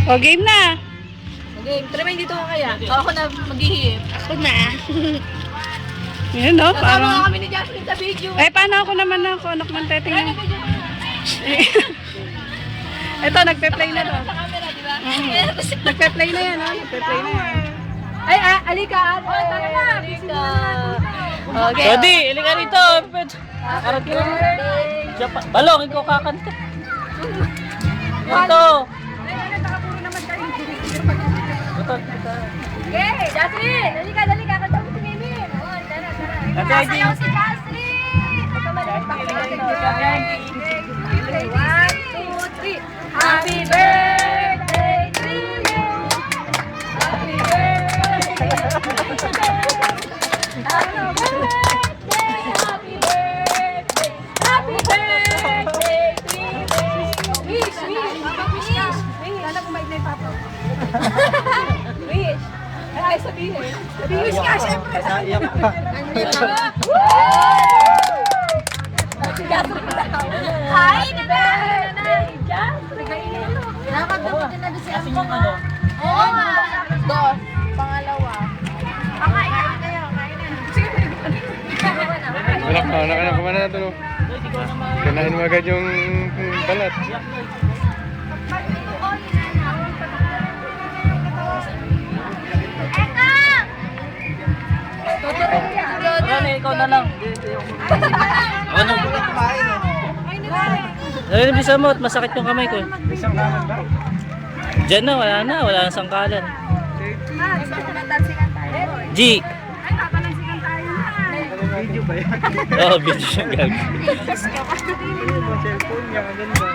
O, game na. Okay, pero may dito ka kaya. Ako na maghihip. Ako na. Yan no, Kasama parang... nga kami ni Jasmine sa video. Eh, paano ako naman ako? Anak ng teteng Kaya yun. na video. Ito, nagpe-play na to. Sa camera, di ba? Nagpe-play na yan, ha? Nagpe-play na yan. Ay, alika. Tara na. Alika. Okay. Jody, ilika rito. Karat ka na. Balong, ikaw kakanta. Ito. Ito. Okay, Jasmine. Dalika. Kanta mo si Mimi. Tara. Ate, Ate. Sayaw si Jasmine. Ito maliit pa. 1, 2, 3. Happy birthday to you. Happy birthday. Happy birthday. Happy birthday to you. Wish. Sana kumain na yung papa. Wish. Ay, sabihin. Wish ka, syempre. Iyak pa. Hi, nanay! Nakakagabutin na doon si Kasi Ampo yung ka. ano. Oo nga. Dos. Pangalawa. Kain kayo. Anak ko na ito. Kanain mo agad yung balat. Yan, ikaw na lang. Ano? Ayun, bisa mo at masakit yung kamay ko. Isang kanan ba? Diyan na, wala na sangkalan. G. Video ba yan? Oh, video siya gag. Cellphone niya, ganda.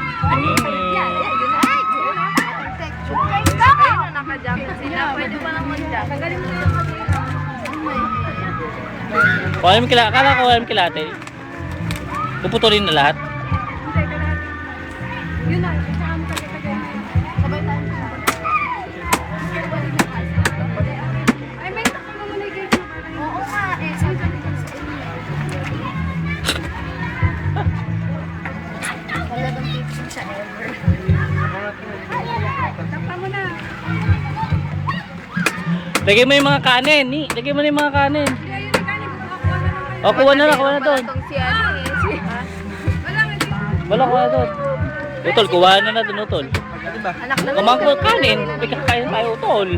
Pwede pa lang mag-jack. Tanggalin mo na yung Kung kila, akala ko alam kilate. Puputulin na lahat. yun na. Sabay tayo. Ay, may takot naman na yung gate. Oo nga. Sabi ka sa inyo. Wala bang fixing siya ever. Tapa mo na. Lagay mo yung mga kanin, ni. Lagay mo na yung mga kanin. Kaya yun, ikaw, kuha na naman. O, kuha na, kuha na doon. Si ano eh. Wala nga. Wala, kuha na doon. Utol, kuha na doon, utol. Anak na Kumangkot kanin, may kakain tayo, utol.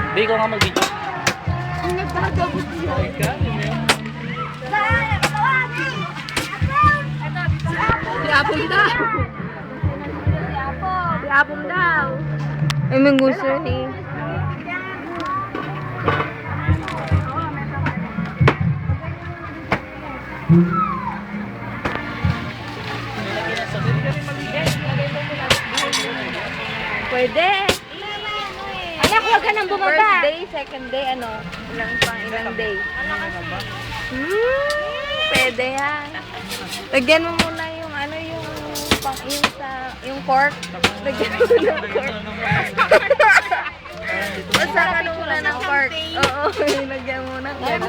Hindi ko nga mag-video. Ang nagpapagabot yun. Si Apong daw. Si Apong daw. Ay, may gusto ni. Pwede. Anak, huwag ka nang bumaba. First day, second day, ano? Ilang day. Pwede yan. Lagyan mo muna yung ano yung cork. Lagyan mo ng cork. Basta ano muna ng cork. Oo, lagyan mo ng cork.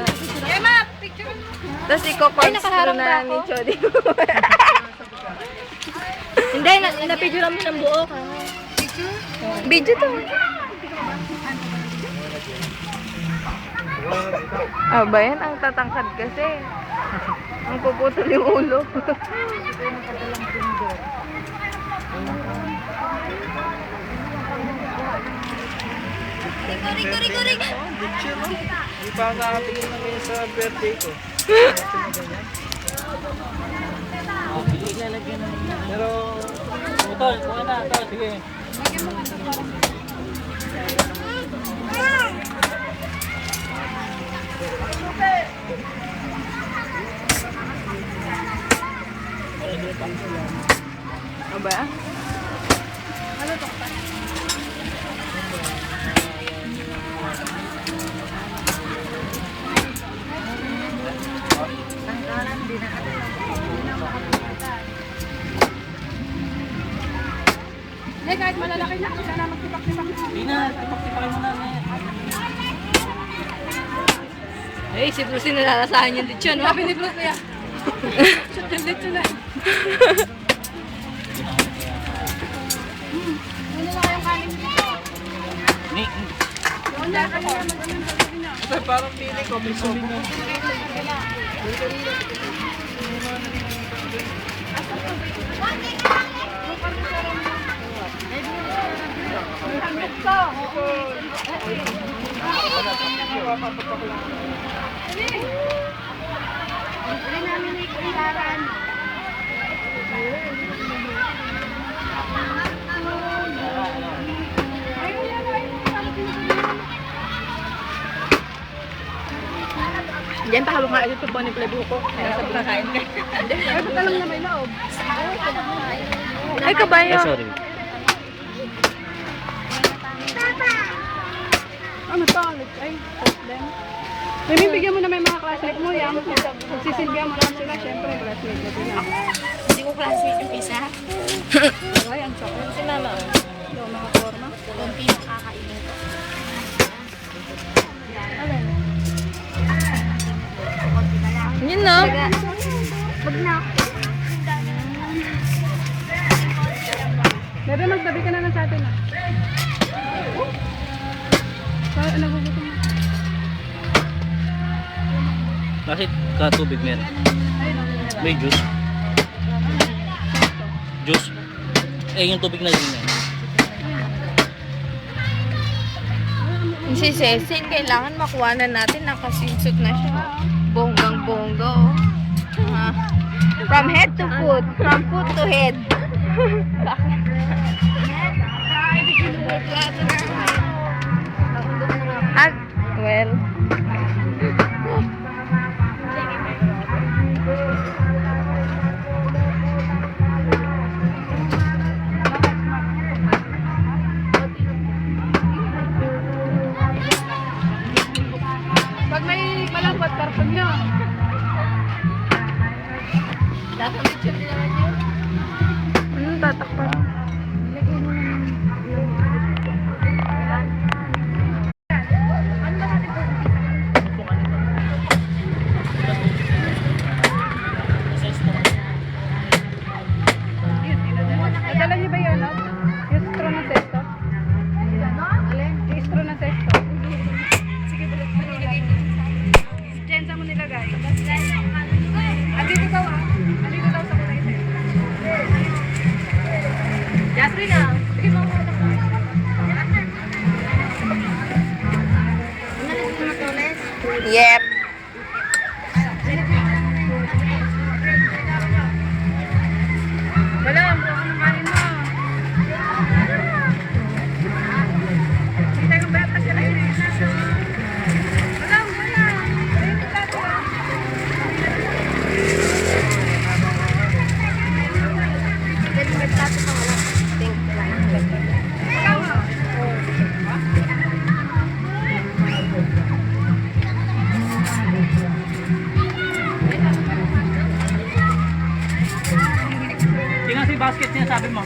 Emma, picture mo. Tapos i-corkscrew na ni Chody. Hindi, napicture mo ng buo. Video to. Ah, ba yan? Ang tatangkad kasi. Ang puputol yung ulo. Rico. Hindi pa ako nakatingin na ngayon sa birthday ko. Pero, Utol, kuha na, utol, sige. Ano ba? Ano to? Hindi, kahit malalaki na, sila na magtipak-tipak. Hindi na, tipak-tipakin mo na. Eh, si Bruce nilalasahan yung lechon. Sabi ni Bruce niya. Dito na. Ni, Parang pili ko, may sulit na. Diyan pa halong kain ito po ni Play Buko. Kaya sa pinakain ka. Ay, ba't alam na may loob? Ay, kabayo. sorry. Ano to? Ay, post them. May bigyan mo na may mga classmate mo yan. Pagsisilbihan mo lang sila, syempre, classmate mo sila. Hindi ko classmate yung isa. Ay, ang sakit. Si mama. Hindi ako makaporma. Kunti nakakainin ko. Yun no? Wag na. Bebe, magtabi ka na lang sa atin ah. Nagugutom na. Bakit ka tubig meron? Ayun, May juice. Juice. Eh, yung tubig na yun yan. Si Cecil, kailangan makuha na natin. Nakasinsot na siya. Bonggang-bongga. Oh. From head to foot. From foot to head. At, well. pag may malambot, karton nyo. Tatakpan. Nadala niyo ba yun, no? Yung straw ng sesto? Yung straw ng sesto. Sige, bulat mo nilagay niyo. Diyan sa mo nilagay. Andito daw ah. Andito daw sa kulay sesto. Jasmine na. Sige mo. Yep. Wala, ang buong ng kanin mo. Hindi tayo bayat kasi lang yun. Wala, wala. Ayun yung plato ah. Tingnan si basket niya, sabi mo.